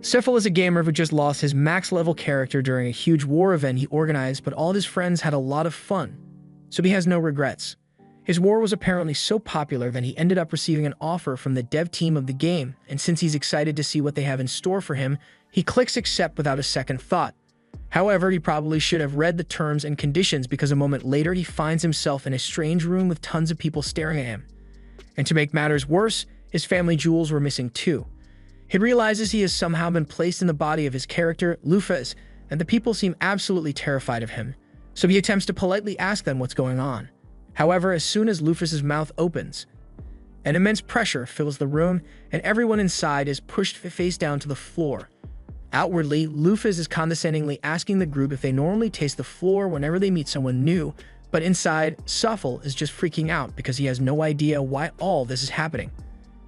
Sifil is a gamer who just lost his max-level character during a huge war event he organized, but all of his friends had a lot of fun, so he has no regrets. His war was apparently so popular that he ended up receiving an offer from the dev team of the game, and since he's excited to see what they have in store for him, he clicks accept without a second thought. However, he probably should have read the terms and conditions because a moment later he finds himself in a strange room with tons of people staring at him. And to make matters worse, his family jewels were missing too. He realizes he has somehow been placed in the body of his character, Lufas, and the people seem absolutely terrified of him, so he attempts to politely ask them what's going on. However, as soon as Lufas's mouth opens, an immense pressure fills the room, and everyone inside is pushed face down to the floor. Outwardly, Lufas is condescendingly asking the group if they normally taste the floor whenever they meet someone new, but inside, Sifil is just freaking out because he has no idea why all this is happening.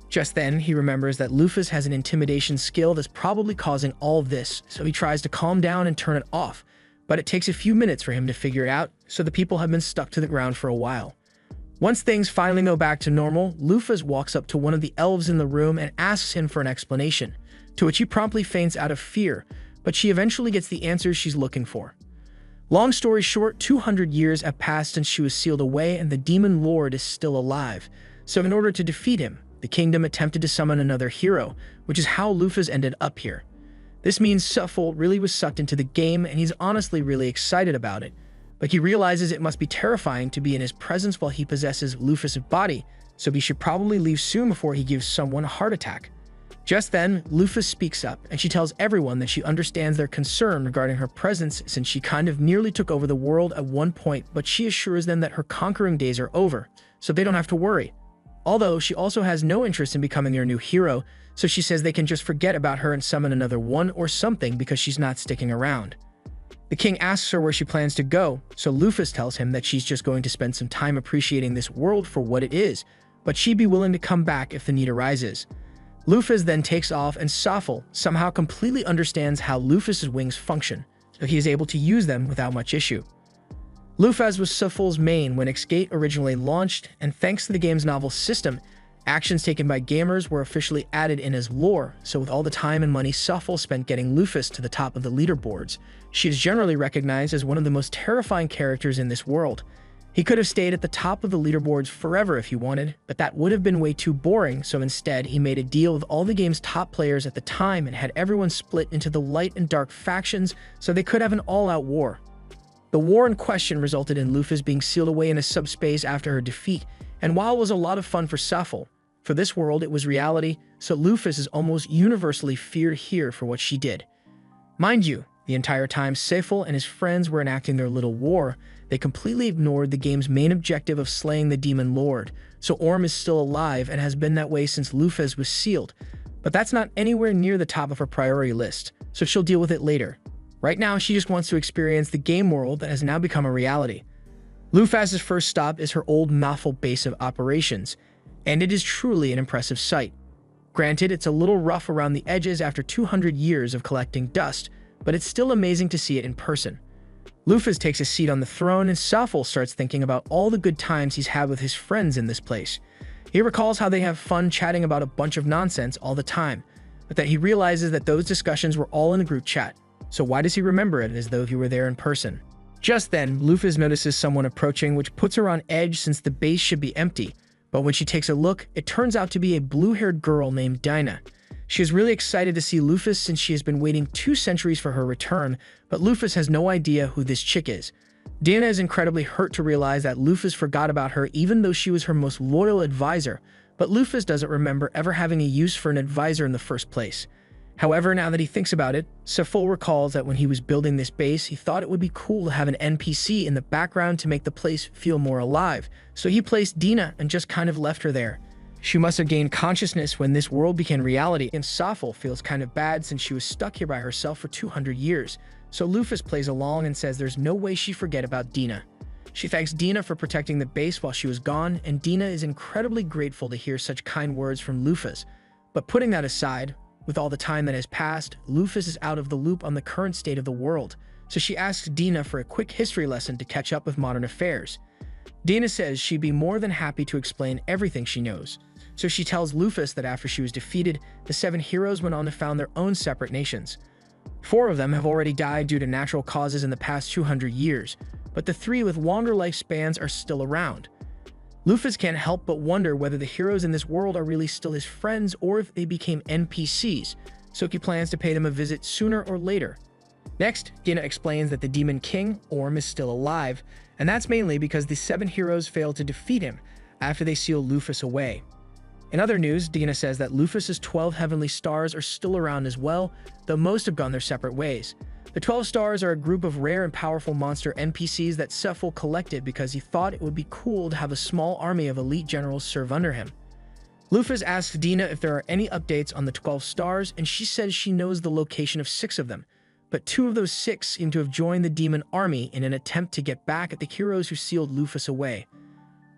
Just then, he remembers that Lufas has an intimidation skill that's probably causing all of this, so he tries to calm down and turn it off, but it takes a few minutes for him to figure it out, so the people have been stuck to the ground for a while. Once things finally go back to normal, Lufas walks up to one of the elves in the room and asks him for an explanation, to which he promptly faints out of fear, but she eventually gets the answers she's looking for. Long story short, 200 years have passed since she was sealed away and the demon lord is still alive, so in order to defeat him, the kingdom attempted to summon another hero, which is how Lufas ended up here. This means Sifil really was sucked into the game and he's honestly really excited about it, but he realizes it must be terrifying to be in his presence while he possesses Lufas' body, so he should probably leave soon before he gives someone a heart attack. Just then, Lufas speaks up and she tells everyone that she understands their concern regarding her presence since she kind of nearly took over the world at one point, but she assures them that her conquering days are over, so they don't have to worry. Although she also has no interest in becoming their new hero, so she says they can just forget about her and summon another one or something because she's not sticking around. The king asks her where she plans to go, so Lufas tells him that she's just going to spend some time appreciating this world for what it is, but she'd be willing to come back if the need arises. Lufas then takes off and Sifil somehow completely understands how Lufas' wings function, so he is able to use them without much issue. Lufas was Sifil's main when Exgate originally launched, and thanks to the game's novel system, actions taken by gamers were officially added in as lore, so with all the time and money Sifil spent getting Lufas to the top of the leaderboards, she is generally recognized as one of the most terrifying characters in this world. He could have stayed at the top of the leaderboards forever if he wanted, but that would have been way too boring, so instead he made a deal with all the game's top players at the time and had everyone split into the light and dark factions so they could have an all-out war. The war in question resulted in Lufas being sealed away in a subspace after her defeat, and while it was a lot of fun for Sifil, for this world it was reality, so Lufas is almost universally feared here for what she did. Mind you, the entire time Sifil and his friends were enacting their little war, they completely ignored the game's main objective of slaying the demon lord, so Orm is still alive and has been that way since Lufas was sealed, but that's not anywhere near the top of her priority list, so she'll deal with it later. Right now, she just wants to experience the game world that has now become a reality. Lufas' first stop is her old Maphaahl base of operations, and it is truly an impressive sight. Granted, it's a little rough around the edges after 200 years of collecting dust, but it's still amazing to see it in person. Lufas takes a seat on the throne and Sifil starts thinking about all the good times he's had with his friends in this place. He recalls how they have fun chatting about a bunch of nonsense all the time, but that he realizes that those discussions were all in a group chat. So why does he remember it as though he were there in person? Just then, Lufas notices someone approaching, which puts her on edge since the base should be empty, but when she takes a look, it turns out to be a blue-haired girl named Dinah. She is really excited to see Lufas since she has been waiting 2 centuries for her return, but Lufas has no idea who this chick is. Dinah is incredibly hurt to realize that Lufas forgot about her even though she was her most loyal advisor, but Lufas doesn't remember ever having a use for an advisor in the first place. However, now that he thinks about it, Sifil recalls that when he was building this base, he thought it would be cool to have an NPC in the background to make the place feel more alive, so he placed Dinah and just kind of left her there. She must have gained consciousness when this world became reality, and Sifil feels kind of bad since she was stuck here by herself for 200 years, so Lufas plays along and says there's no way she forget about Dinah. She thanks Dinah for protecting the base while she was gone, and Dinah is incredibly grateful to hear such kind words from Lufas. But putting that aside, with all the time that has passed, Lufas is out of the loop on the current state of the world, so she asks Dinah for a quick history lesson to catch up with modern affairs. Dinah says she'd be more than happy to explain everything she knows. So she tells Lufas that after she was defeated, the 7 heroes went on to found their own separate nations. 4 of them have already died due to natural causes in the past 200 years, but the 3 with longer lifespans are still around. Lufas can't help but wonder whether the heroes in this world are really still his friends or if they became NPCs, so he plans to pay them a visit sooner or later. Next, Dina explains that the Demon King, Orm, is still alive, and that's mainly because the 7 heroes failed to defeat him after they sealed Lufas away. In other news, Dina says that Lufas's 12 heavenly stars are still around as well, though most have gone their separate ways. The 12 stars are a group of rare and powerful monster NPCs that Sephiel collected because he thought it would be cool to have a small army of elite generals serve under him. Lufas asks Dina if there are any updates on the 12 stars, and she says she knows the location of 6 of them, but 2 of those 6 seem to have joined the demon army in an attempt to get back at the heroes who sealed Lufas away.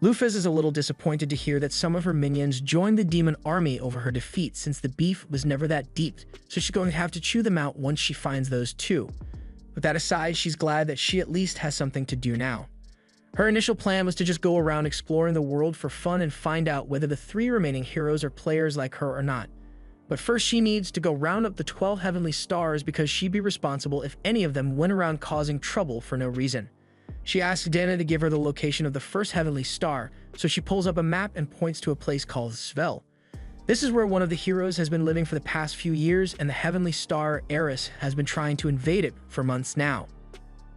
Lufas is a little disappointed to hear that some of her minions joined the demon army over her defeat since the beef was never that deep, so she's going to have to chew them out once she finds those 2. With that aside, she's glad that she at least has something to do now. Her initial plan was to just go around exploring the world for fun and find out whether the 3 remaining heroes are players like her or not. But first she needs to go round up the 12 heavenly stars because she'd be responsible if any of them went around causing trouble for no reason. She asks Dina to give her the location of the first heavenly star, so she pulls up a map and points to a place called Svel. This is where one of the heroes has been living for the past few years, and the heavenly star, Eris, has been trying to invade it for months now.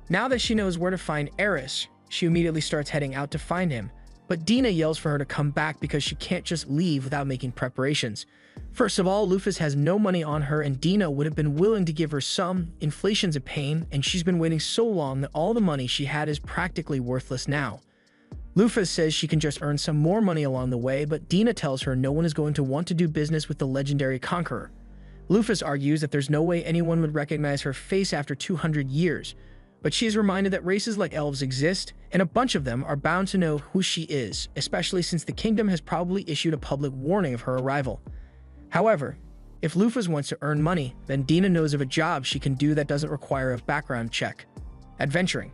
Now that she knows where to find Eris, she immediately starts heading out to find him, but Dina yells for her to come back because she can't just leave without making preparations. First of all, Lufas has no money on her, and Dina would have been willing to give her some. Inflation's a pain, and she's been waiting so long that all the money she had is practically worthless now. Lufas says she can just earn some more money along the way, but Dina tells her no one is going to want to do business with the legendary conqueror. Lufas argues that there's no way anyone would recognize her face after 200 years, but she is reminded that races like elves exist, and a bunch of them are bound to know who she is, especially since the kingdom has probably issued a public warning of her arrival. However, if Lufas wants to earn money, then Dina knows of a job she can do that doesn't require a background check: adventuring.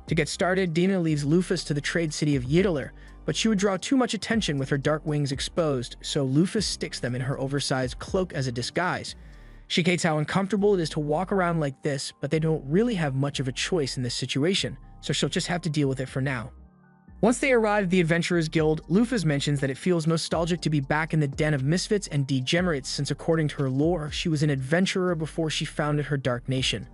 To get started, Dina leaves Lufas to the trade city of Ydalir, but she would draw too much attention with her dark wings exposed, so Lufas sticks them in her oversized cloak as a disguise. She hates how uncomfortable it is to walk around like this, but they don't really have much of a choice in this situation, so she'll just have to deal with it for now. Once they arrive at the Adventurers Guild, Lufas mentions that it feels nostalgic to be back in the den of misfits and degenerates since, according to her lore, she was an adventurer before she founded her dark nation.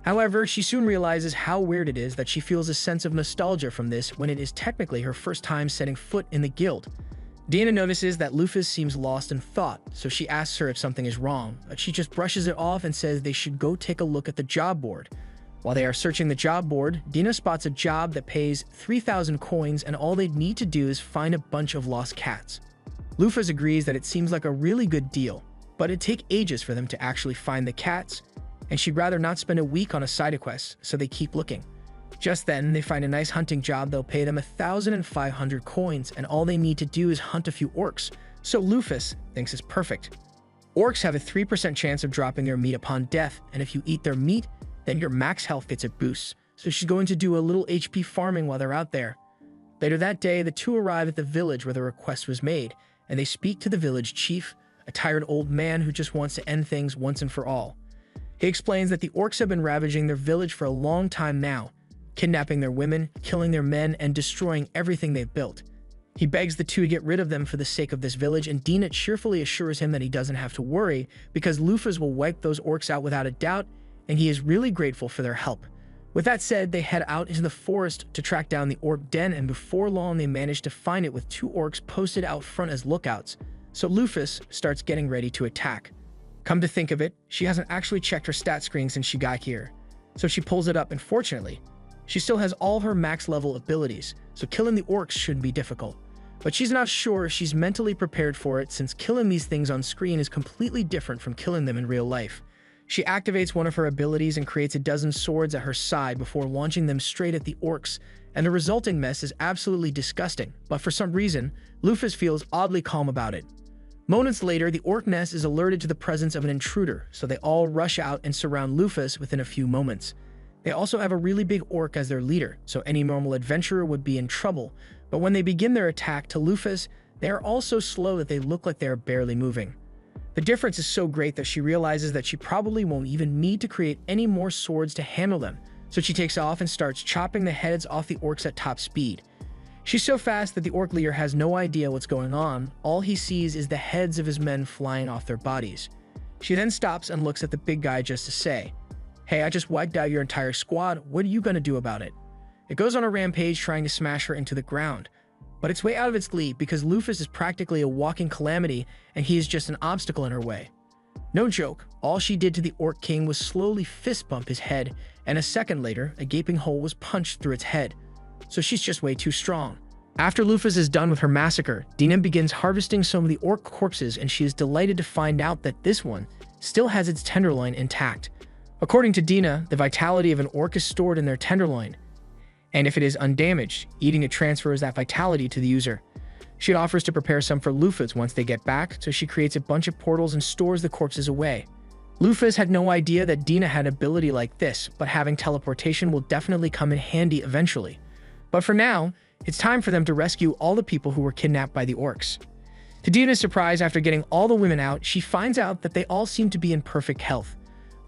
However, she soon realizes how weird it is that she feels a sense of nostalgia from this when it is technically her first time setting foot in the guild. Dina notices that Lufas seems lost in thought, so she asks her if something is wrong, but she just brushes it off and says they should go take a look at the job board. While they are searching the job board, Dina spots a job that pays 3,000 coins, and all they need to do is find a bunch of lost cats. Lufas agrees that it seems like a really good deal, but it'd take ages for them to actually find the cats, and she'd rather not spend a week on a side quest, so they keep looking. Just then, they find a nice hunting job that'll pay them 1,500 coins, and all they need to do is hunt a few orcs, so Lufas thinks it's perfect. Orcs have a 3% chance of dropping their meat upon death, and if you eat their meat, then your max health gets a boost, so she's going to do a little HP farming while they're out there. Later that day, the two arrive at the village where the request was made, and they speak to the village chief, a tired old man who just wants to end things once and for all. He explains that the orcs have been ravaging their village for a long time now, kidnapping their women, killing their men, and destroying everything they've built. He begs the two to get rid of them for the sake of this village, and Dina cheerfully assures him that he doesn't have to worry because Lufas will wipe those orcs out without a doubt, and he is really grateful for their help. With that said, they head out into the forest to track down the orc den, and before long they manage to find it with 2 orcs posted out front as lookouts, so Lufas starts getting ready to attack. Come to think of it, she hasn't actually checked her stat screen since she got here, so she pulls it up, and fortunately, she still has all her max level abilities, so killing the orcs shouldn't be difficult. But she's not sure if she's mentally prepared for it, since killing these things on screen is completely different from killing them in real life. She activates one of her abilities and creates a dozen swords at her side before launching them straight at the orcs, and the resulting mess is absolutely disgusting, but for some reason, Lufas feels oddly calm about it. Moments later, the orc nest is alerted to the presence of an intruder, so they all rush out and surround Lufas within a few moments. They also have a really big orc as their leader, so any normal adventurer would be in trouble, but when they begin their attack to Lufas, they are all so slow that they look like they are barely moving. The difference is so great that she realizes that she probably won't even need to create any more swords to handle them, so she takes off and starts chopping the heads off the orcs at top speed. She's so fast that the orc leader has no idea what's going on. All he sees is the heads of his men flying off their bodies. She then stops and looks at the big guy just to say, "Hey, I just wiped out your entire squad. What are you gonna do about it?" It goes on a rampage trying to smash her into the ground, but it's way out of its league because Lufas is practically a walking calamity and he is just an obstacle in her way. No joke, all she did to the Orc King was slowly fist bump his head, and a second later, a gaping hole was punched through its head. So she's just way too strong. After Lufas is done with her massacre, Dina begins harvesting some of the orc corpses, and she is delighted to find out that this one still has its tenderloin intact. According to Dina, the vitality of an orc is stored in their tenderloin, and if it is undamaged, eating it transfers that vitality to the user. She offers to prepare some for Lufas once they get back, so she creates a bunch of portals and stores the corpses away. Lufas had no idea that Dina had an ability like this, but having teleportation will definitely come in handy eventually. But for now, it's time for them to rescue all the people who were kidnapped by the orcs. To Dina's surprise, after getting all the women out, she finds out that they all seem to be in perfect health.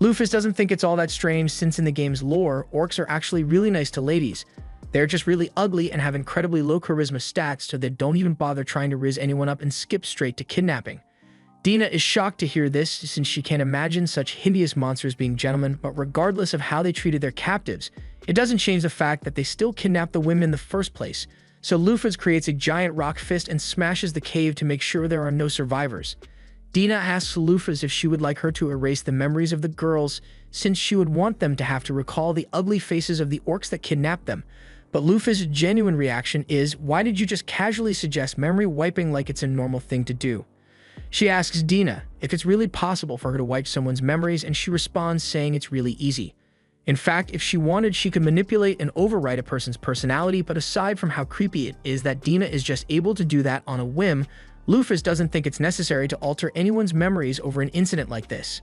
Lufas doesn't think it's all that strange since in the game's lore, orcs are actually really nice to ladies. They're just really ugly and have incredibly low charisma stats, so they don't even bother trying to riz anyone up and skip straight to kidnapping. Dina is shocked to hear this since she can't imagine such hideous monsters being gentlemen, but regardless of how they treated their captives, it doesn't change the fact that they still kidnapped the women in the first place. So Lufas creates a giant rock fist and smashes the cave to make sure there are no survivors. Dina asks Lufas if she would like her to erase the memories of the girls, since she would want them to have to recall the ugly faces of the orcs that kidnapped them. But Lufas' genuine reaction is, "Why did you just casually suggest memory wiping like it's a normal thing to do?" She asks Dina if it's really possible for her to wipe someone's memories, and she responds saying it's really easy. In fact, if she wanted, she could manipulate and overwrite a person's personality, but aside from how creepy it is that Dina is just able to do that on a whim, Lufas doesn't think it's necessary to alter anyone's memories over an incident like this.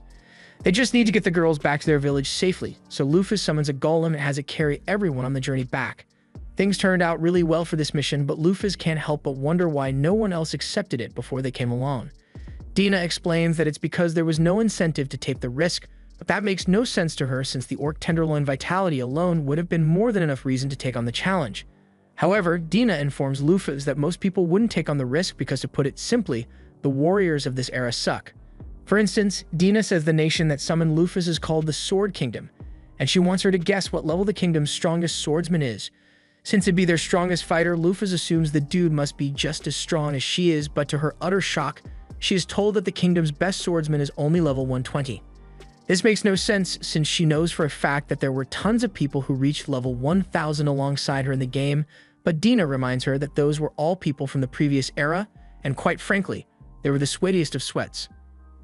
They just need to get the girls back to their village safely, so Lufas summons a golem and has it carry everyone on the journey back. Things turned out really well for this mission, but Lufas can't help but wonder why no one else accepted it before they came along. Dina explains that it's because there was no incentive to take the risk, but that makes no sense to her since the orc tenderloin vitality alone would have been more than enough reason to take on the challenge. However, Dina informs Lufas that most people wouldn't take on the risk because, to put it simply, the warriors of this era suck. For instance, Dina says the nation that summoned Lufas is called the Sword Kingdom, and she wants her to guess what level the kingdom's strongest swordsman is. Since it'd be their strongest fighter, Lufas assumes the dude must be just as strong as she is, but to her utter shock, she is told that the kingdom's best swordsman is only level 120. This makes no sense since she knows for a fact that there were tons of people who reached level 1000 alongside her in the game, but Dina reminds her that those were all people from the previous era, and quite frankly, they were the sweatiest of sweats.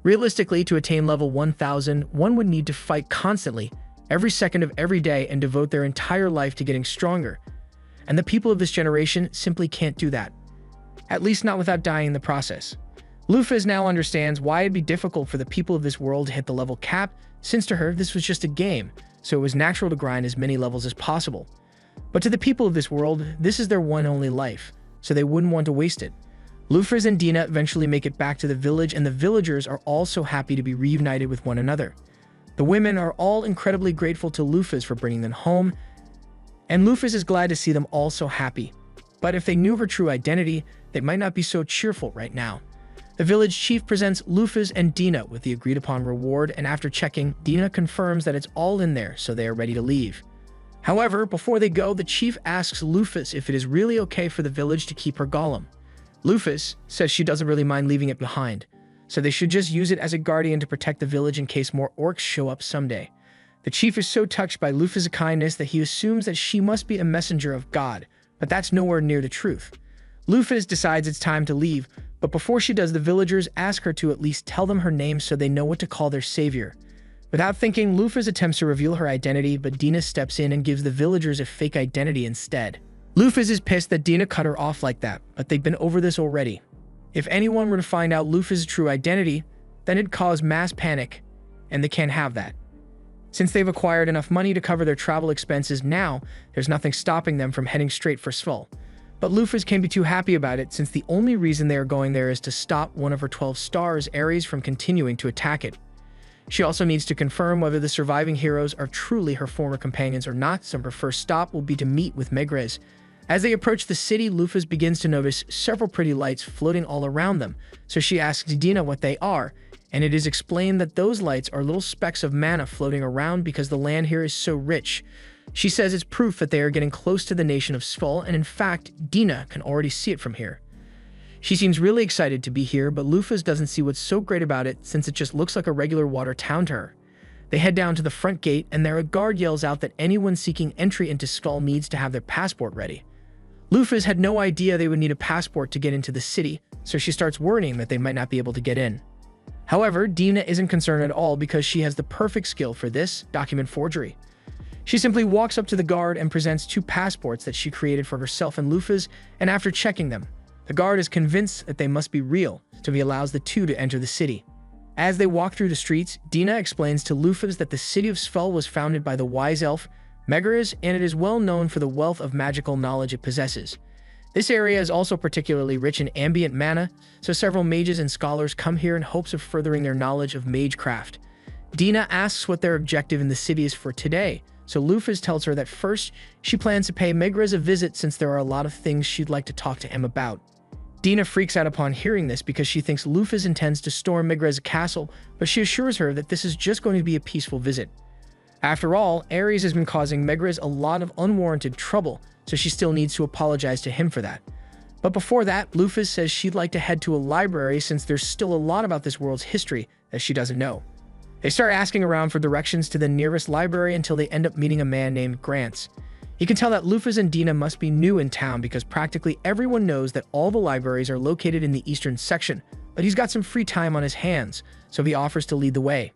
Realistically, to attain level 1000, one would need to fight constantly, every second of every day, and devote their entire life to getting stronger. And the people of this generation simply can't do that. At least not without dying in the process. Lufas now understands why it'd be difficult for the people of this world to hit the level cap, since to her this was just a game, so it was natural to grind as many levels as possible. But to the people of this world, this is their one and only life, so they wouldn't want to waste it. Lufas and Dina eventually make it back to the village, and the villagers are all so happy to be reunited with one another. The women are all incredibly grateful to Lufas for bringing them home, and Lufas is glad to see them all so happy. But if they knew her true identity, they might not be so cheerful right now. The village chief presents Lufas and Dina with the agreed upon reward, and after checking, Dina confirms that it's all in there, so they are ready to leave. However, before they go, the chief asks Lufas if it is really okay for the village to keep her golem. Lufas says she doesn't really mind leaving it behind, so they should just use it as a guardian to protect the village in case more orcs show up someday. The chief is so touched by Lufas' kindness that he assumes that she must be a messenger of God, but that's nowhere near the truth. Lufas decides it's time to leave, but before she does, the villagers ask her to at least tell them her name so they know what to call their savior. Without thinking, Lufas attempts to reveal her identity, but Dina steps in and gives the villagers a fake identity instead. Lufas is pissed that Dina cut her off like that, but they've been over this already. If anyone were to find out Lufas' true identity, then it'd cause mass panic, and they can't have that. Since they've acquired enough money to cover their travel expenses now, there's nothing stopping them from heading straight for Svel. But Lufas can't be too happy about it since the only reason they are going there is to stop one of her 12 stars, Ares, from continuing to attack it. She also needs to confirm whether the surviving heroes are truly her former companions or not, so her first stop will be to meet with Megrez. As they approach the city, Lufas begins to notice several pretty lights floating all around them, so she asks Dina what they are, and it is explained that those lights are little specks of mana floating around because the land here is so rich. She says it's proof that they are getting close to the nation of Skull, and in fact, Dina can already see it from here. She seems really excited to be here, but Lufas doesn't see what's so great about it since it just looks like a regular water town to her. They head down to the front gate, and there a guard yells out that anyone seeking entry into Skull needs to have their passport ready. Lufas had no idea they would need a passport to get into the city, so she starts worrying that they might not be able to get in. However, Dina isn't concerned at all because she has the perfect skill for this: document forgery. She simply walks up to the guard and presents 2 passports that she created for herself and Lufas, and after checking them, the guard is convinced that they must be real, so he allows the 2 to enter the city. As they walk through the streets, Dina explains to Lufas that the city of Svel was founded by the wise elf Megrez, and it is well known for the wealth of magical knowledge it possesses. This area is also particularly rich in ambient mana, so several mages and scholars come here in hopes of furthering their knowledge of magecraft. Dina asks what their objective in the city is for today, so Lufas tells her that first, she plans to pay Megrez a visit since there are a lot of things she'd like to talk to him about. Dina freaks out upon hearing this because she thinks Lufas intends to storm Megrez's castle, but she assures her that this is just going to be a peaceful visit. After all, Ares has been causing Megrez a lot of unwarranted trouble, so she still needs to apologize to him for that. But before that, Lufas says she'd like to head to a library since there's still a lot about this world's history that she doesn't know. They start asking around for directions to the nearest library until they end up meeting a man named Grants. You can tell that Lufas and Dina must be new in town because practically everyone knows that all the libraries are located in the eastern section, but he's got some free time on his hands, so he offers to lead the way.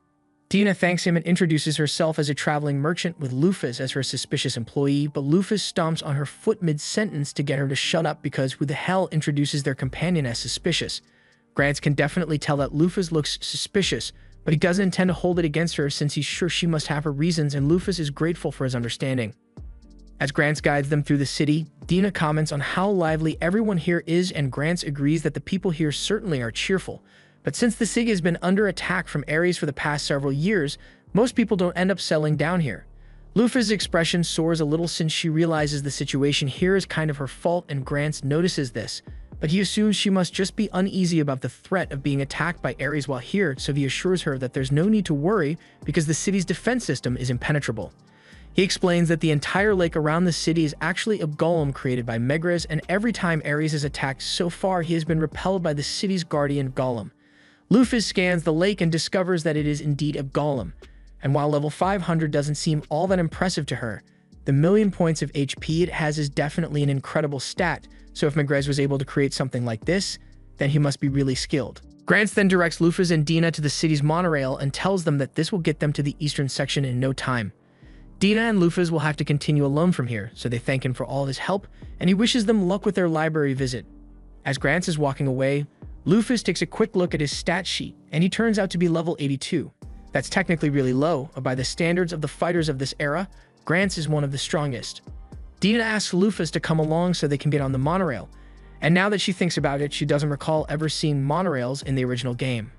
Dina thanks him and introduces herself as a traveling merchant with Lufas as her suspicious employee, but Lufas stomps on her foot mid-sentence to get her to shut up because who the hell introduces their companion as suspicious? Grants can definitely tell that Lufas looks suspicious, but he doesn't intend to hold it against her since he's sure she must have her reasons, and Lufas is grateful for his understanding. As Grants guides them through the city, Dina comments on how lively everyone here is, and Grants agrees that the people here certainly are cheerful. But since the city has been under attack from Ares for the past several years, most people don't end up settling down here. Lufas' expression soars a little since she realizes the situation here is kind of her fault, and Grants notices this, but he assumes she must just be uneasy about the threat of being attacked by Ares while here, so he assures her that there's no need to worry because the city's defense system is impenetrable. He explains that the entire lake around the city is actually a golem created by Megrez, and every time Ares is attacked so far, he has been repelled by the city's guardian golem. Lufas scans the lake and discovers that it is indeed a golem, and while level 500 doesn't seem all that impressive to her, the million points of HP it has is definitely an incredible stat, so if Megrez was able to create something like this, then he must be really skilled. Grants then directs Lufas and Dina to the city's monorail and tells them that this will get them to the eastern section in no time. Dina and Lufas will have to continue alone from here, so they thank him for all his help, and he wishes them luck with their library visit. As Grants is walking away, Lufas takes a quick look at his stat sheet, and he turns out to be level 82. That's technically really low, but by the standards of the fighters of this era, Grants is one of the strongest. Dina asks Lufas to come along so they can get on the monorail, and now that she thinks about it, she doesn't recall ever seeing monorails in the original game.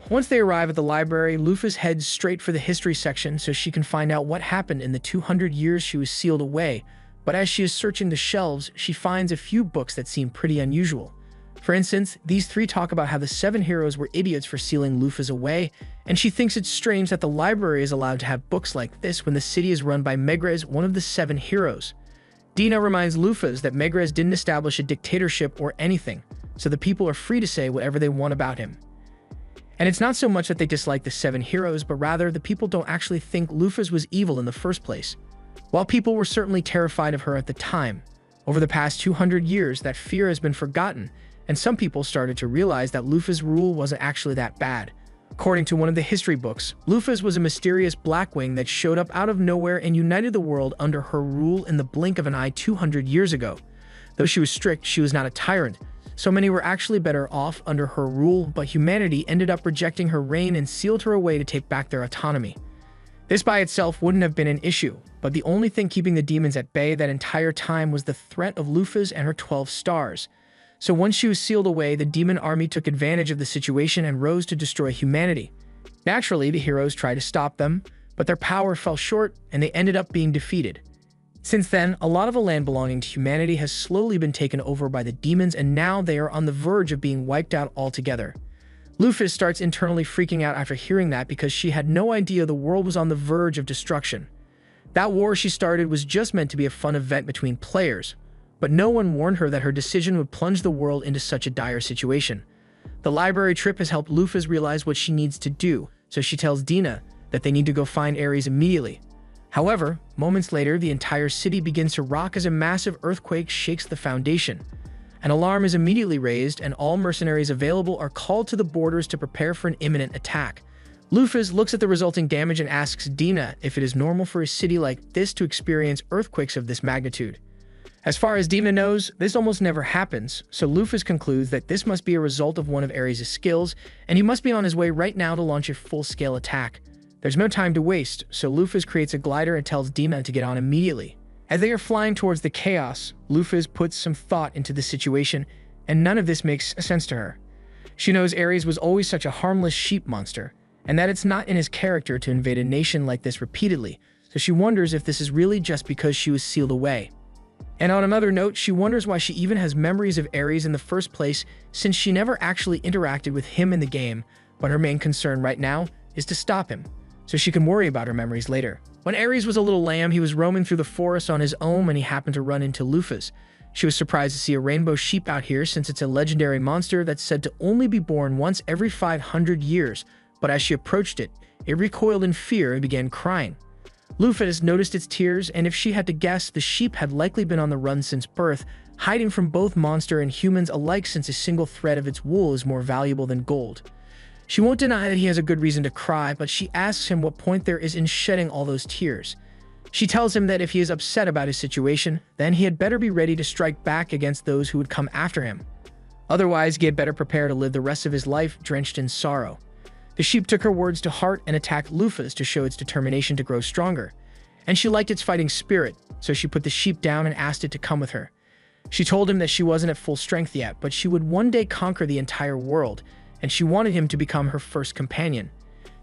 Once they arrive at the library, Lufas heads straight for the history section so she can find out what happened in the 200 years she was sealed away, but as she is searching the shelves, she finds a few books that seem pretty unusual. For instance, these 3 talk about how the 7 heroes were idiots for sealing Lufas away, and she thinks it's strange that the library is allowed to have books like this when the city is run by Megrez, one of the 7 heroes. Dina reminds Lufas that Megrez didn't establish a dictatorship or anything, so the people are free to say whatever they want about him. And it's not so much that they dislike the 7 heroes, but rather the people don't actually think Lufas was evil in the first place. While people were certainly terrified of her at the time, over the past 200 years that fear has been forgotten, and some people started to realize that Lufas' rule wasn't actually that bad. According to one of the history books, Lufas was a mysterious Blackwing that showed up out of nowhere and united the world under her rule in the blink of an eye 200 years ago. Though she was strict, she was not a tyrant. So many were actually better off under her rule, but humanity ended up rejecting her reign and sealed her away to take back their autonomy. This by itself wouldn't have been an issue, but the only thing keeping the demons at bay that entire time was the threat of Lufas and her 12 stars. So once she was sealed away, the demon army took advantage of the situation and rose to destroy humanity. Naturally, the heroes tried to stop them, but their power fell short and they ended up being defeated. Since then, a lot of the land belonging to humanity has slowly been taken over by the demons, and now they are on the verge of being wiped out altogether. Lufas starts internally freaking out after hearing that because she had no idea the world was on the verge of destruction. That war she started was just meant to be a fun event between players, but no one warned her that her decision would plunge the world into such a dire situation. The library trip has helped Lufas realize what she needs to do, so she tells Dina that they need to go find Ares immediately. However, moments later, the entire city begins to rock as a massive earthquake shakes the foundation. An alarm is immediately raised, and all mercenaries available are called to the borders to prepare for an imminent attack. Lufas looks at the resulting damage and asks Dina if it is normal for a city like this to experience earthquakes of this magnitude. As far as Dina knows, this almost never happens, so Lufas concludes that this must be a result of one of Ares' skills, and he must be on his way right now to launch a full-scale attack. There's no time to waste, so Lufas creates a glider and tells Dina to get on immediately. As they are flying towards the chaos, Lufas puts some thought into the situation, and none of this makes sense to her. She knows Ares was always such a harmless sheep monster, and that it's not in his character to invade a nation like this repeatedly, so she wonders if this is really just because she was sealed away. And on another note, she wonders why she even has memories of Ares in the first place, since she never actually interacted with him in the game, but her main concern right now is to stop him, so she can worry about her memories later. When Ares was a little lamb, he was roaming through the forest on his own when he happened to run into Lufas. She was surprised to see a rainbow sheep out here, since it's a legendary monster that's said to only be born once every 500 years, but as she approached it, it recoiled in fear and began crying. Lufas noticed its tears, and if she had to guess, the sheep had likely been on the run since birth, hiding from both monster and humans alike, since a single thread of its wool is more valuable than gold. She won't deny that he has a good reason to cry, but she asks him what point there is in shedding all those tears. She tells him that if he is upset about his situation, then he had better be ready to strike back against those who would come after him. Otherwise, he had better prepare to live the rest of his life drenched in sorrow. The sheep took her words to heart and attacked Lufas to show its determination to grow stronger. And she liked its fighting spirit, so she put the sheep down and asked it to come with her. She told him that she wasn't at full strength yet, but she would one day conquer the entire world, and she wanted him to become her first companion.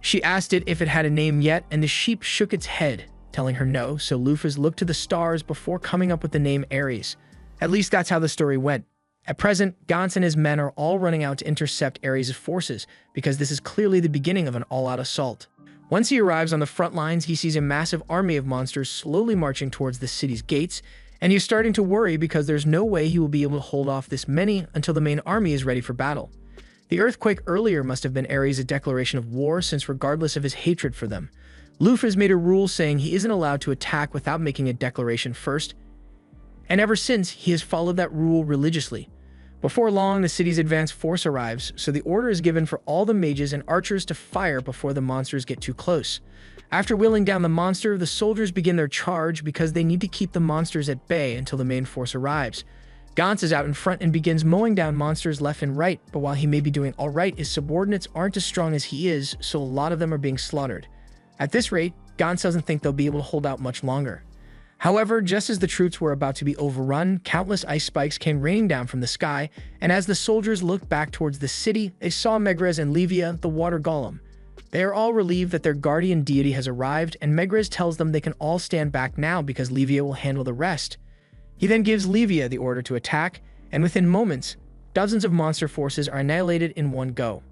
She asked it if it had a name yet, and the sheep shook its head, telling her no, so Lufas looked to the stars before coming up with the name Ares. At least that's how the story went. At present, Gantz and his men are all running out to intercept Ares' forces, because this is clearly the beginning of an all-out assault. Once he arrives on the front lines, he sees a massive army of monsters slowly marching towards the city's gates, and he's starting to worry because there's no way he will be able to hold off this many until the main army is ready for battle. The earthquake earlier must have been Ares' declaration of war, since regardless of his hatred for them, Lufas made a rule saying he isn't allowed to attack without making a declaration first, and ever since, he has followed that rule religiously. Before long, the city's advance force arrives, so the order is given for all the mages and archers to fire before the monsters get too close. After wheeling down the monster, the soldiers begin their charge because they need to keep the monsters at bay until the main force arrives. Gantz is out in front and begins mowing down monsters left and right, but while he may be doing alright, his subordinates aren't as strong as he is, so a lot of them are being slaughtered. At this rate, Gantz doesn't think they'll be able to hold out much longer. However, just as the troops were about to be overrun, countless ice spikes came raining down from the sky, and as the soldiers looked back towards the city, they saw Megrez and Livia, the water golem. They are all relieved that their guardian deity has arrived, and Megrez tells them they can all stand back now because Livia will handle the rest. He then gives Livia the order to attack, and within moments, dozens of monster forces are annihilated in one go.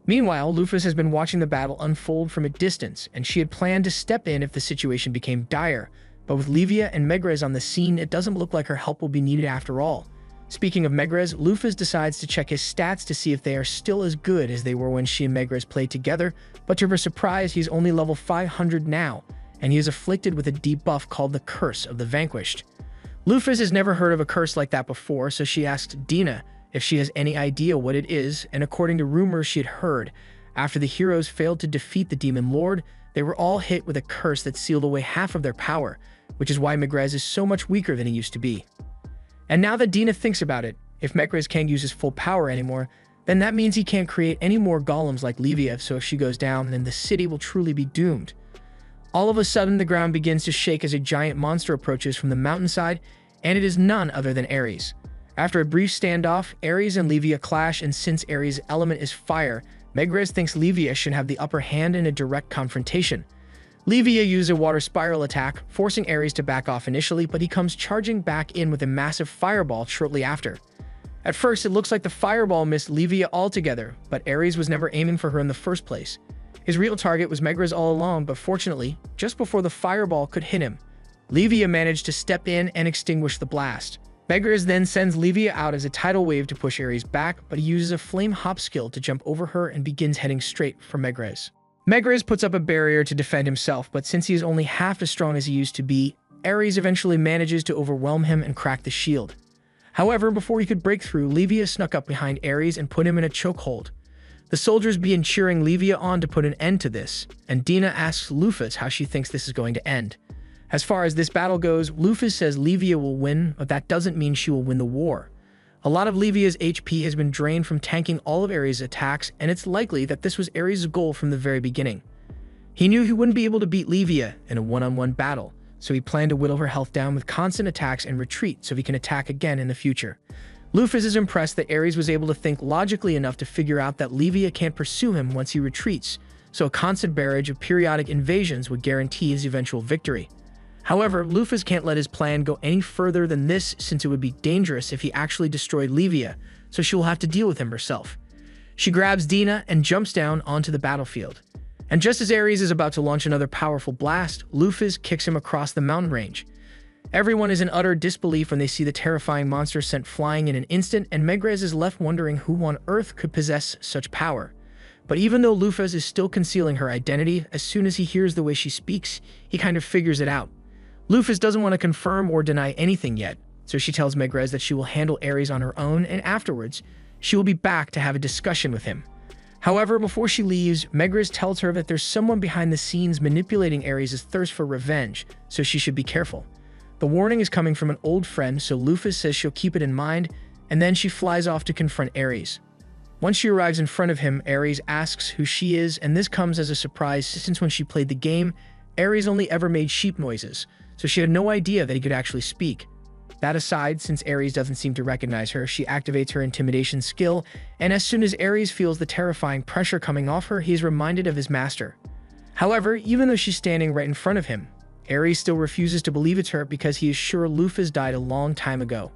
Meanwhile, Lufas has been watching the battle unfold from a distance, and she had planned to step in if the situation became dire, but with Livia and Megrez on the scene, it doesn't look like her help will be needed after all. Speaking of Megrez, Lufas decides to check his stats to see if they are still as good as they were when she and Megrez played together, but to her surprise, he's only level 500 now, and he is afflicted with a debuff called the Curse of the Vanquished. Lufas has never heard of a curse like that before, so she asks Dina if she has any idea what it is, and according to rumors she had heard, after the heroes failed to defeat the Demon Lord, they were all hit with a curse that sealed away half of their power, which is why Megrez is so much weaker than he used to be. And now that Dina thinks about it, if Megrez can't use his full power anymore, then that means he can't create any more golems like Livia, so if she goes down, then the city will truly be doomed. All of a sudden, the ground begins to shake as a giant monster approaches from the mountainside, and it is none other than Ares. After a brief standoff, Ares and Livia clash, and since Ares' element is fire, Megrez thinks Livia should have the upper hand in a direct confrontation. Livia uses a water spiral attack, forcing Ares to back off initially, but he comes charging back in with a massive fireball shortly after. At first, it looks like the fireball missed Livia altogether, but Ares was never aiming for her in the first place. His real target was Megrez all along, but fortunately, just before the fireball could hit him, Livia managed to step in and extinguish the blast. Megrez then sends Livia out as a tidal wave to push Ares back, but he uses a flame hop skill to jump over her and begins heading straight for Megrez. Megrez puts up a barrier to defend himself, but since he is only half as strong as he used to be, Ares eventually manages to overwhelm him and crack the shield. However, before he could break through, Livia snuck up behind Ares and put him in a chokehold. The soldiers begin cheering Livia on to put an end to this, and Dina asks Lufas how she thinks this is going to end. As far as this battle goes, Lufas says Livia will win, but that doesn't mean she will win the war. A lot of Livia's HP has been drained from tanking all of Ares' attacks, and it's likely that this was Ares' goal from the very beginning. He knew he wouldn't be able to beat Livia in a one-on-one battle, so he planned to whittle her health down with constant attacks and retreat so he can attack again in the future. Lufas is impressed that Ares was able to think logically enough to figure out that Livia can't pursue him once he retreats, so a constant barrage of periodic invasions would guarantee his eventual victory. However, Lufas can't let his plan go any further than this since it would be dangerous if he actually destroyed Livia, so she will have to deal with him herself. She grabs Dina and jumps down onto the battlefield. And just as Ares is about to launch another powerful blast, Lufas kicks him across the mountain range. Everyone is in utter disbelief when they see the terrifying monster sent flying in an instant, and Megrez is left wondering who on earth could possess such power. But even though Lufas is still concealing her identity, as soon as he hears the way she speaks, he kind of figures it out. Lufas doesn't want to confirm or deny anything yet, so she tells Megrez that she will handle Ares on her own, and afterwards, she will be back to have a discussion with him. However, before she leaves, Megrez tells her that there's someone behind the scenes manipulating Ares' thirst for revenge, so she should be careful. The warning is coming from an old friend, so Lufas says she'll keep it in mind, and then she flies off to confront Ares. Once she arrives in front of him, Ares asks who she is, and this comes as a surprise since when she played the game, Ares only ever made sheep noises, so she had no idea that he could actually speak. That aside, since Ares doesn't seem to recognize her, she activates her intimidation skill, and as soon as Ares feels the terrifying pressure coming off her, he is reminded of his master. However, even though she's standing right in front of him, Ares still refuses to believe it's her because he is sure Lufas died a long time ago.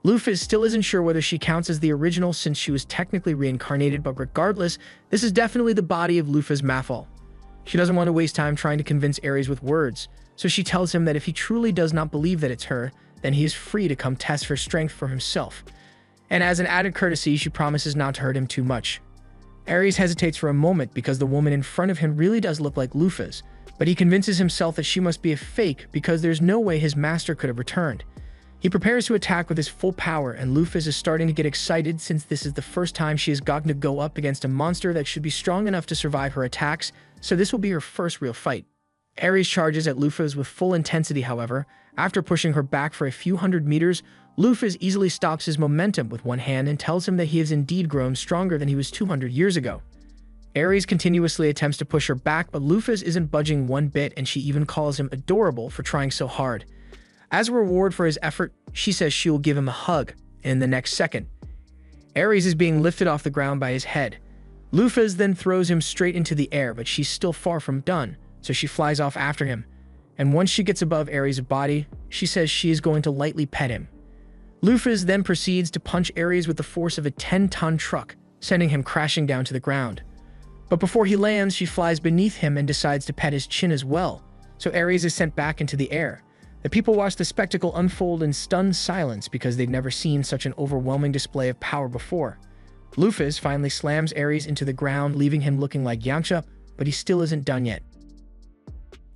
Lufas still isn't sure whether she counts as the original since she was technically reincarnated, but regardless, this is definitely the body of Lufas Maphaahl. She doesn't want to waste time trying to convince Ares with words, so she tells him that if he truly does not believe that it's her, then he is free to come test her strength for himself. And as an added courtesy, she promises not to hurt him too much. Ares hesitates for a moment because the woman in front of him really does look like Lufas, but he convinces himself that she must be a fake because there's no way his master could have returned. He prepares to attack with his full power, and Lufas is starting to get excited since this is the first time she has gotten to go up against a monster that should be strong enough to survive her attacks, so this will be her first real fight. Ares charges at Lufas with full intensity, however. After pushing her back for a few hundred meters, Lufas easily stops his momentum with one hand and tells him that he has indeed grown stronger than he was 200 years ago. Ares continuously attempts to push her back, but Lufas isn't budging one bit, and she even calls him adorable for trying so hard. As a reward for his effort, she says she will give him a hug, and in the next second, Ares is being lifted off the ground by his head. Lufas then throws him straight into the air, but she's still far from done, so she flies off after him. And once she gets above Ares' body, she says she is going to lightly pet him. Lufas then proceeds to punch Ares with the force of a 10-ton truck, sending him crashing down to the ground. But before he lands, she flies beneath him and decides to pet his chin as well, so Ares is sent back into the air. The people watch the spectacle unfold in stunned silence because they've never seen such an overwhelming display of power before. Lufas finally slams Ares into the ground, leaving him looking like Yamcha, but he still isn't done yet.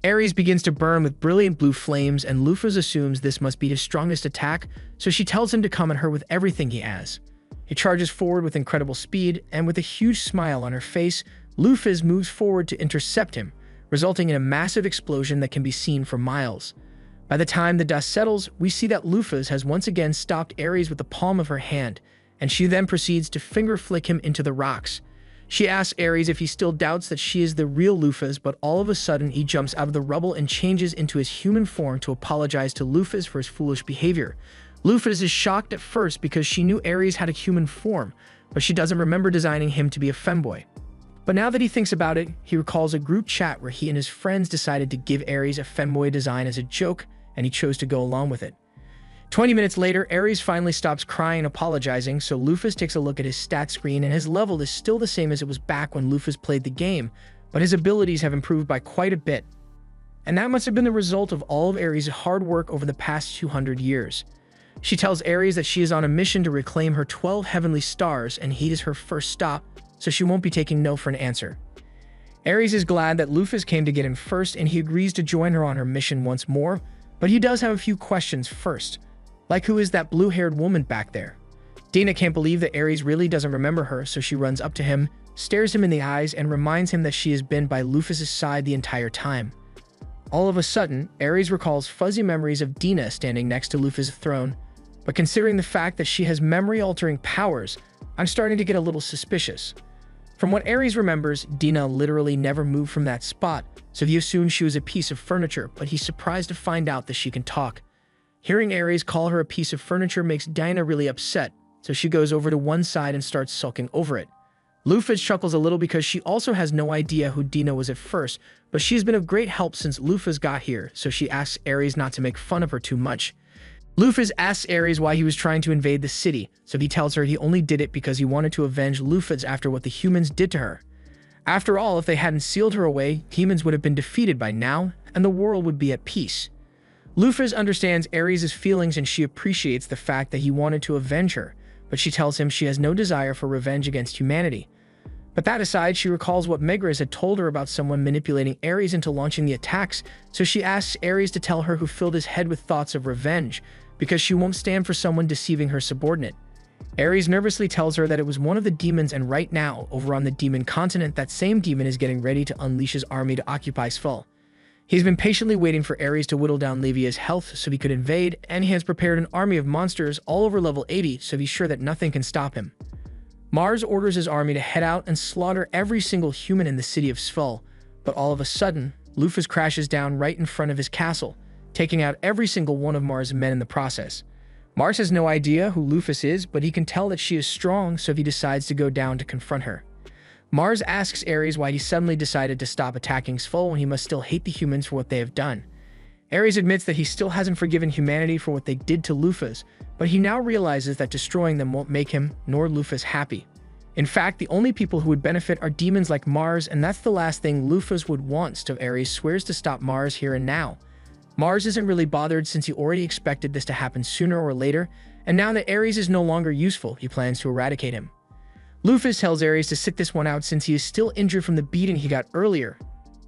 Ares begins to burn with brilliant blue flames, and Lufas assumes this must be his strongest attack, so she tells him to come at her with everything he has. He charges forward with incredible speed, and with a huge smile on her face, Lufas moves forward to intercept him, resulting in a massive explosion that can be seen for miles. By the time the dust settles, we see that Lufas has once again stopped Ares with the palm of her hand, and she then proceeds to finger flick him into the rocks. She asks Ares if he still doubts that she is the real Lufas, but all of a sudden he jumps out of the rubble and changes into his human form to apologize to Lufas for his foolish behavior. Lufas is shocked at first because she knew Ares had a human form, but she doesn't remember designing him to be a femboy. But now that he thinks about it, he recalls a group chat where he and his friends decided to give Ares a femboy design as a joke, and he chose to go along with it. 20 minutes later, Ares finally stops crying and apologizing, so Lufas takes a look at his stat screen, and his level is still the same as it was back when Lufas played the game, but his abilities have improved by quite a bit. And that must have been the result of all of Ares' hard work over the past 200 years. She tells Ares that she is on a mission to reclaim her 12 heavenly stars, and he is her first stop, so she won't be taking no for an answer. Ares is glad that Lufas came to get him first, and he agrees to join her on her mission once more, but he does have a few questions first. Like, who is that blue-haired woman back there? Dina can't believe that Ares really doesn't remember her, so she runs up to him, stares him in the eyes, and reminds him that she has been by Lufas' side the entire time. All of a sudden, Ares recalls fuzzy memories of Dina standing next to Lufas' throne, but considering the fact that she has memory-altering powers, I'm starting to get a little suspicious. From what Ares remembers, Dina literally never moved from that spot, so he assumed she was a piece of furniture, but he's surprised to find out that she can talk. Hearing Ares call her a piece of furniture makes Dina really upset, so she goes over to one side and starts sulking over it. Lufas chuckles a little because she also has no idea who Dina was at first, but she's been of great help since Lufas got here, so she asks Ares not to make fun of her too much. Lufas asks Ares why he was trying to invade the city, so he tells her he only did it because he wanted to avenge Lufas after what the humans did to her. After all, if they hadn't sealed her away, humans would have been defeated by now, and the world would be at peace. Lufas understands Ares' feelings and she appreciates the fact that he wanted to avenge her, but she tells him she has no desire for revenge against humanity. But that aside, she recalls what Megares had told her about someone manipulating Ares into launching the attacks, so she asks Ares to tell her who filled his head with thoughts of revenge, because she won't stand for someone deceiving her subordinate. Ares nervously tells her that it was one of the demons, and right now, over on the demon continent, that same demon is getting ready to unleash his army to occupy Svel. He's been patiently waiting for Ares to whittle down Levia's health so he could invade, and he has prepared an army of monsters all over level 80 so he's sure that nothing can stop him. Mars orders his army to head out and slaughter every single human in the city of Svel, but all of a sudden, Lufas crashes down right in front of his castle, taking out every single one of Mars' men in the process. Mars has no idea who Lufas is, but he can tell that she is strong, so he decides to go down to confront her. Mars asks Ares why he suddenly decided to stop attacking Svel when he must still hate the humans for what they have done. Ares admits that he still hasn't forgiven humanity for what they did to Lufas, but he now realizes that destroying them won't make him nor Lufas happy. In fact, the only people who would benefit are demons like Mars, and that's the last thing Lufas would want, so Ares swears to stop Mars here and now. Mars isn't really bothered since he already expected this to happen sooner or later, and now that Ares is no longer useful, he plans to eradicate him. Lufas tells Ares to sit this one out since he is still injured from the beating he got earlier,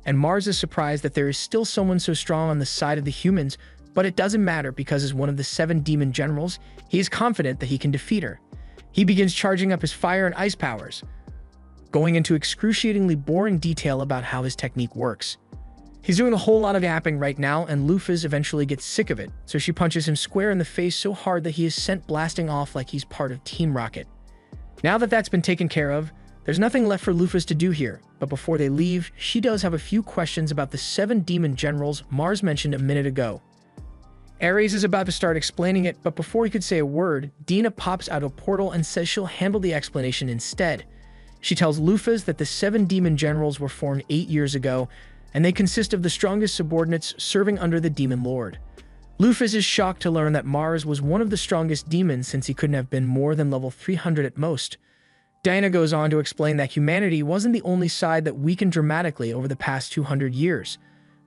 and Mars is surprised that there is still someone so strong on the side of the humans, but it doesn't matter because as one of the 7 demon generals, he is confident that he can defeat her. He begins charging up his fire and ice powers, going into excruciatingly boring detail about how his technique works. He's doing a whole lot of yapping right now, and Lufas eventually gets sick of it, so she punches him square in the face so hard that he is sent blasting off like he's part of Team Rocket. Now that that's been taken care of, there's nothing left for Lufas to do here, but before they leave, she does have a few questions about the 7 demon generals Mars mentioned a minute ago. Ares is about to start explaining it, but before he could say a word, Dina pops out a portal and says she'll handle the explanation instead. She tells Lufas that the 7 demon generals were formed 8 years ago, and they consist of the strongest subordinates serving under the demon lord. Lufas is shocked to learn that Mars was one of the strongest demons since he couldn't have been more than level 300 at most. Dina goes on to explain that humanity wasn't the only side that weakened dramatically over the past 200 years.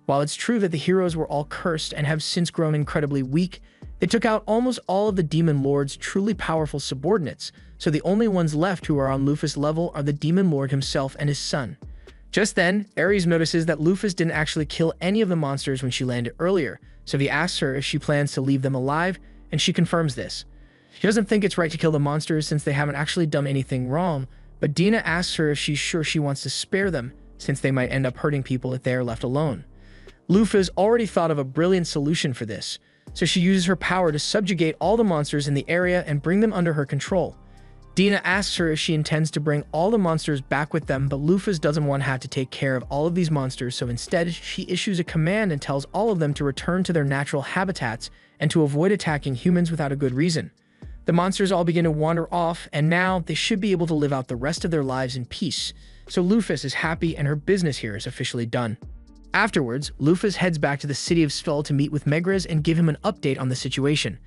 While it's true that the heroes were all cursed and have since grown incredibly weak, they took out almost all of the demon lord's truly powerful subordinates, so the only ones left who are on Lufas' level are the demon lord himself and his son. Just then, Ares notices that Lufas didn't actually kill any of the monsters when she landed earlier, so he asks her if she plans to leave them alive, and she confirms this. She doesn't think it's right to kill the monsters since they haven't actually done anything wrong, but Dina asks her if she's sure she wants to spare them, since they might end up hurting people if they are left alone. Lufas already thought of a brilliant solution for this, so she uses her power to subjugate all the monsters in the area and bring them under her control. Dina asks her if she intends to bring all the monsters back with them, but Lufas doesn't want to have to take care of all of these monsters, so instead she issues a command and tells all of them to return to their natural habitats and to avoid attacking humans without a good reason. The monsters all begin to wander off, and now they should be able to live out the rest of their lives in peace. So Lufas is happy and her business here is officially done. Afterwards, Lufas heads back to the city of Svel to meet with Megrez and give him an update on the situation.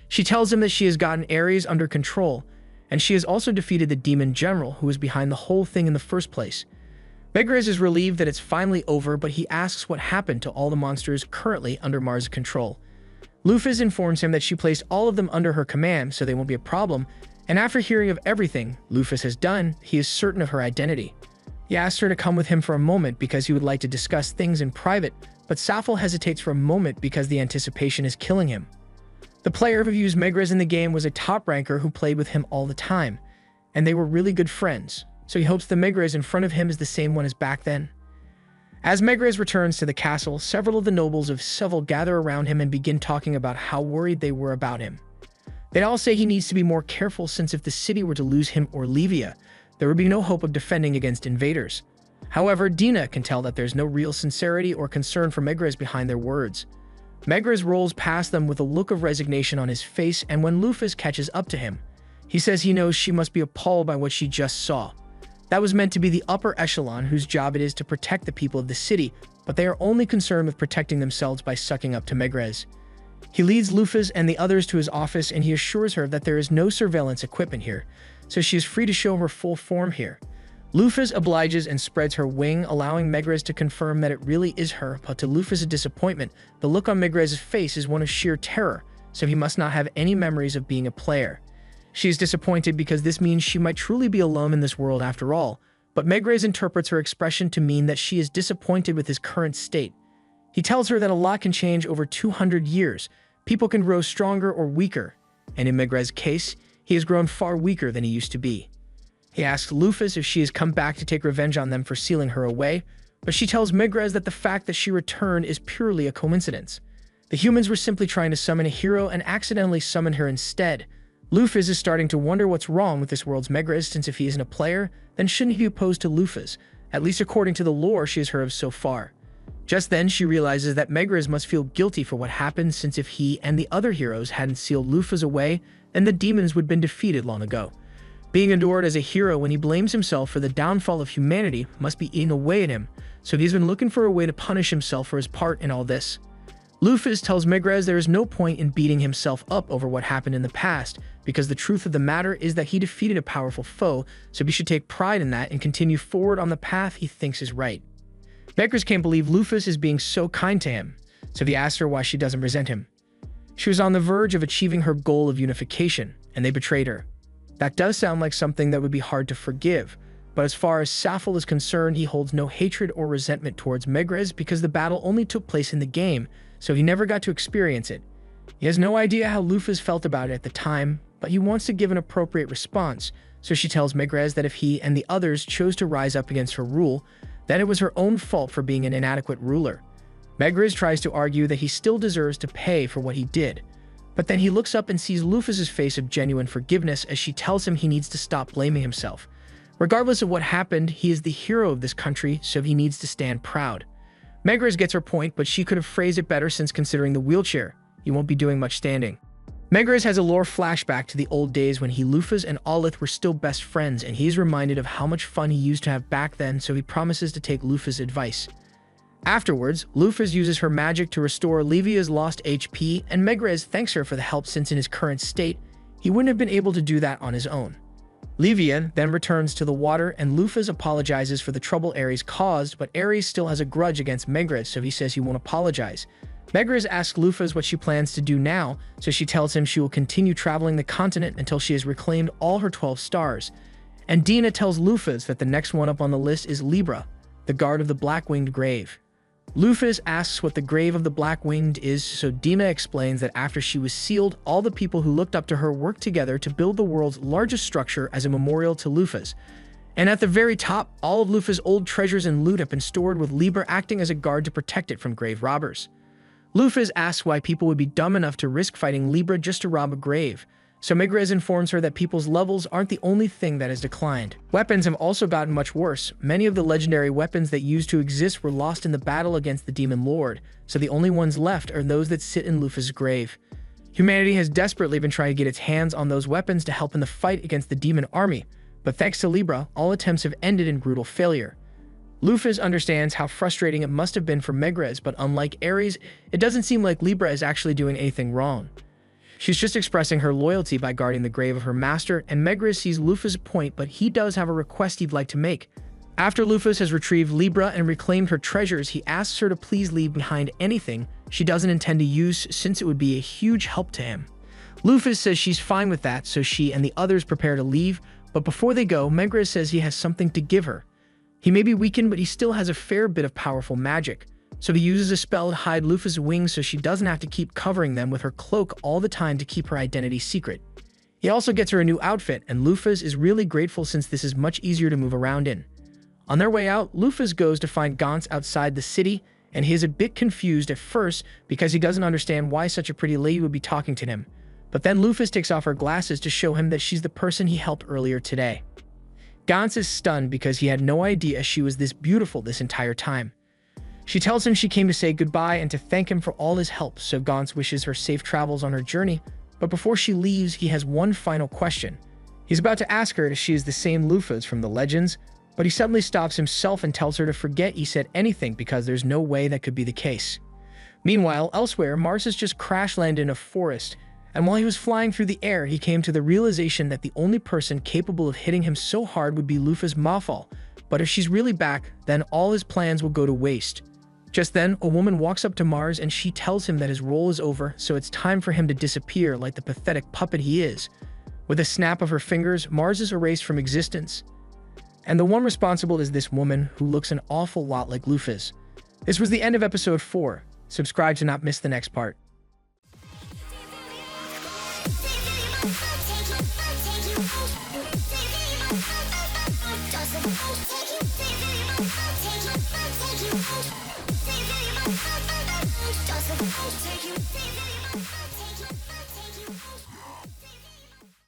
She tells him that she has gotten Ares under control, and she has also defeated the demon general who was behind the whole thing in the first place. Megrez is relieved that it's finally over, but he asks what happened to all the monsters currently under Mars' control. Lufas informs him that she placed all of them under her command, so they won't be a problem, and after hearing of everything Lufas has done, he is certain of her identity. He asks her to come with him for a moment because he would like to discuss things in private, but Maphaahl hesitates for a moment because the anticipation is killing him. The player who used Megrez in the game was a top ranker who played with him all the time, and they were really good friends, so he hopes the Megrez in front of him is the same one as back then. As Megrez returns to the castle, several of the nobles of Svel gather around him and begin talking about how worried they were about him. They all say he needs to be more careful since if the city were to lose him or Livia, there would be no hope of defending against invaders. However, Dina can tell that there's no real sincerity or concern for Megrez behind their words. Megrez rolls past them with a look of resignation on his face, and when Lufas catches up to him, he says he knows she must be appalled by what she just saw. That was meant to be the upper echelon whose job it is to protect the people of the city, but they are only concerned with protecting themselves by sucking up to Megrez. He leads Lufas and the others to his office, and he assures her that there is no surveillance equipment here, so she is free to show her full form here. Lufas obliges and spreads her wing, allowing Megrez to confirm that it really is her, but to Lufas' disappointment, the look on Megrez's face is one of sheer terror, so he must not have any memories of being a player. She is disappointed because this means she might truly be alone in this world after all, but Megrez interprets her expression to mean that she is disappointed with his current state. He tells her that a lot can change over 200 years. People can grow stronger or weaker, and in Megrez's case, he has grown far weaker than he used to be. He asks Lufas if she has come back to take revenge on them for sealing her away, but she tells Megrez that the fact that she returned is purely a coincidence. The humans were simply trying to summon a hero and accidentally summoned her instead. Lufas is starting to wonder what's wrong with this world's Megrez, since if he isn't a player, then shouldn't he be opposed to Lufas, at least according to the lore she has heard of so far. Just then, she realizes that Megrez must feel guilty for what happened, since if he and the other heroes hadn't sealed Lufas away, then the demons would have been defeated long ago. Being adored as a hero when he blames himself for the downfall of humanity must be eating away at him, so he's been looking for a way to punish himself for his part in all this. Lufas tells Megrez there is no point in beating himself up over what happened in the past, because the truth of the matter is that he defeated a powerful foe, so he should take pride in that and continue forward on the path he thinks is right. Megrez can't believe Lufas is being so kind to him, so he asks her why she doesn't resent him. She was on the verge of achieving her goal of unification, and they betrayed her. That does sound like something that would be hard to forgive, but as far as Maphaahl is concerned, he holds no hatred or resentment towards Megrez because the battle only took place in the game, so he never got to experience it. He has no idea how Lufas felt about it at the time, but he wants to give an appropriate response, so she tells Megrez that if he and the others chose to rise up against her rule, then it was her own fault for being an inadequate ruler. Megrez tries to argue that he still deserves to pay for what he did, but then he looks up and sees Lufas' face of genuine forgiveness as she tells him he needs to stop blaming himself. Regardless of what happened, he is the hero of this country, so he needs to stand proud. Megrez gets her point, but she could have phrased it better since considering the wheelchair, he won't be doing much standing. Megrez has a lore flashback to the old days when Lufas and Alith were still best friends, and he's reminded of how much fun he used to have back then, so he promises to take Lufas' advice. Afterwards, Lufas uses her magic to restore Livia's lost HP, and Megrez thanks her for the help since in his current state, he wouldn't have been able to do that on his own. Livia then returns to the water, and Lufas apologizes for the trouble Ares caused, but Ares still has a grudge against Megrez, so he says he won't apologize. Megrez asks Lufas what she plans to do now, so she tells him she will continue traveling the continent until she has reclaimed all her 12 stars. And Dina tells Lufas that the next one up on the list is Libra, the guard of the Black-Winged Grave. Lufas asks what the Grave of the Black-Winged is, so Dina explains that after she was sealed, all the people who looked up to her worked together to build the world's largest structure as a memorial to Lufas. And at the very top, all of Lufas' old treasures and loot have been stored, with Libra acting as a guard to protect it from grave robbers. Lufas asks why people would be dumb enough to risk fighting Libra just to rob a grave, So Megrez informs her that people's levels aren't the only thing that has declined. Weapons have also gotten much worse. Many of the legendary weapons that used to exist were lost in the battle against the Demon Lord, so the only ones left are those that sit in Lufas' grave. Humanity has desperately been trying to get its hands on those weapons to help in the fight against the demon army, but thanks to Libra, all attempts have ended in brutal failure. Lufas understands how frustrating it must have been for Megrez, but unlike Ares, it doesn't seem like Libra is actually doing anything wrong. She's just expressing her loyalty by guarding the grave of her master, and Megrez sees Lufas' point, but he does have a request he'd like to make. After Lufas has retrieved Libra and reclaimed her treasures, he asks her to please leave behind anything she doesn't intend to use, since it would be a huge help to him. Lufas says she's fine with that, so she and the others prepare to leave, but before they go, Megrez says he has something to give her. He may be weakened, but he still has a fair bit of powerful magic, so he uses a spell to hide Lufas' wings so she doesn't have to keep covering them with her cloak all the time to keep her identity secret. He also gets her a new outfit, and Lufas is really grateful since this is much easier to move around in. On their way out, Lufas goes to find Gantz outside the city, and he is a bit confused at first because he doesn't understand why such a pretty lady would be talking to him. But then Lufas takes off her glasses to show him that she's the person he helped earlier today. Gantz is stunned because he had no idea she was this beautiful this entire time. She tells him she came to say goodbye and to thank him for all his help, so Gantz wishes her safe travels on her journey, but before she leaves, he has one final question. He's about to ask her if she is the same Lufas from the legends, but he suddenly stops himself and tells her to forget he said anything because there's no way that could be the case. Meanwhile, elsewhere, Mars has just crash-landed in a forest, and while he was flying through the air, he came to the realization that the only person capable of hitting him so hard would be Lufas Maphaahl, but if she's really back, then all his plans will go to waste. Just then, a woman walks up to Mars and she tells him that his role is over, so it's time for him to disappear like the pathetic puppet he is. With a snap of her fingers, Mars is erased from existence. And the one responsible is this woman who looks an awful lot like Lufas. This was the end of episode 4. Subscribe to not miss the next part. Take you